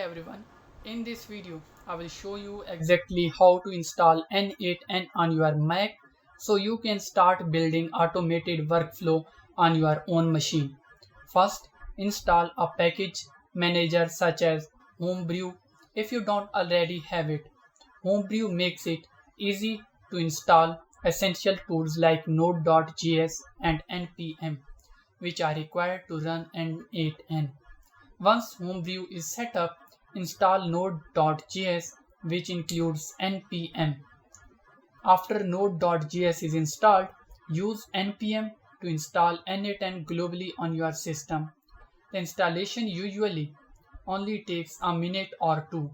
Hey everyone, in this video I will show you exactly how to install N8N on your Mac so you can start building automated workflow on your own machine. First, install a package manager such as Homebrew if you don't already have it. Homebrew makes it easy to install essential tools like Node.js and npm, which are required to run N8N. Once Homebrew is set up, install Node.js, which includes npm. After Node.js is installed, use npm to install N8N globally on your system. The installation usually only takes a minute or two.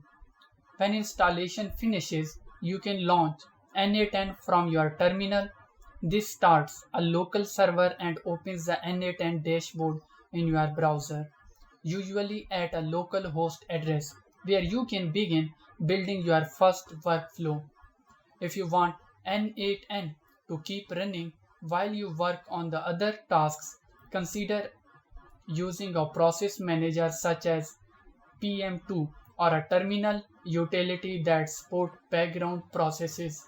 When installation finishes, you can launch N8N from your terminal. This starts a local server and opens the N8N dashboard in your browser, usually at a local host address where you can begin building your first workflow. If you want N8N to keep running while you work on the other tasks, consider using a process manager such as PM2 or a terminal utility that support background processes.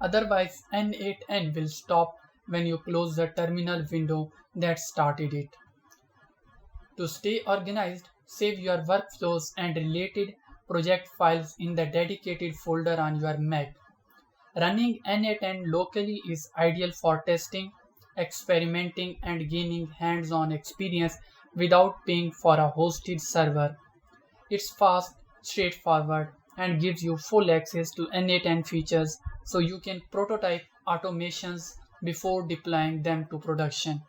Otherwise, N8N will stop when you close the terminal window that started it. To stay organized, save your workflows and related project files in the dedicated folder on your Mac. Running N8N locally is ideal for testing, experimenting, and gaining hands-on experience without paying for a hosted server. It's fast, straightforward, and gives you full access to N8N features so you can prototype automations before deploying them to production.